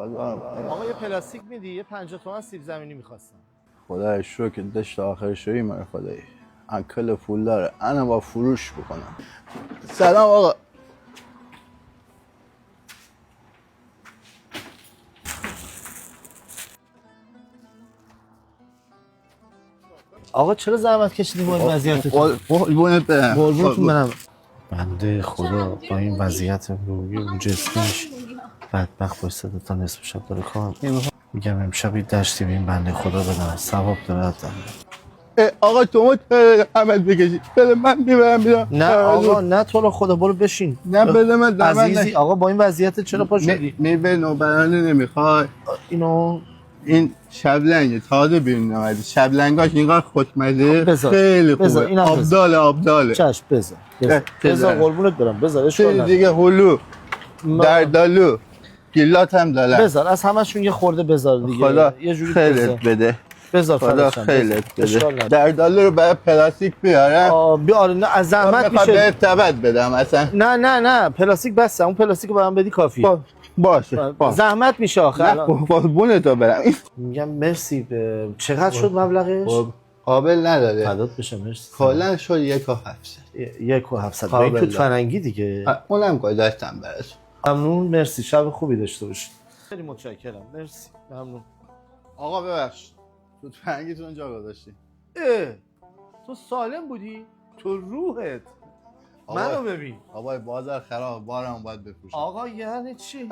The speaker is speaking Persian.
آقا یه پلاستیک میدی؟ یه 50 تومن سیب زمینی میخواستم. خدای شکر دشت آخر شوی من خدایی انکل پول داره انا با فروش بکنم. سلام آقا. آقا چرا زحمت کشیدی با این وضعیتتون؟ قربونت برم. قربونتون برم. بنده خدا با این وضعیت روحی و جسمیش بدبخت بایستده تا نصف شب داره کار میگم امشب یه دشتی به این بنده خدا بدم ثواب داره حتما. آقا تو زحمت بکشی بده من میبرم. نه آقا نه تو رو خدا برو بشین. نه بده من عزیزی آقا با این وضعیت چرا پا شدی؟ میوه نوبرانه نمیخوای؟ اینو این شبلنگه تازه بیرون اومده. شبلنگاش اینقدر خوشمزه خیلی خوبه. آبداله. چشم بذار قربونت برم بذار اشکال نداره. دیگه هلو دردالو گیلات هم داره. بذار از همشون یه خورده بذار دیگه. خدا یه جوری خیلت بده. بذار خدا خیلت بده. دردالو رو برای پلاستیک بیارم. بیار نه از زحمت میشه. به تبد بدم اصلا. نه پلاستیک بسه. اون پلاستیک رو برام بدی کافیه. باشه زحمت میشه آخه. قربونه تو برم. میگم مرسی. چقدر شد مبلغش؟ قابل نداره. فدات بشه مرسی. کلا شد 1,700. 1,700 با این توت فرنگی دیگه. اونم گذاشتم برات. ممنون مرسی. شب خوبی داشته باشید. خیلی متشکرم مرسی ممنون. آقا ببخش توت فرنگیتون جا گذاشتی. تو سالم بودی؟ تو روحت منو ببین. آقا بازار خراب بارم باید بپوشم. آقا یعنی چی؟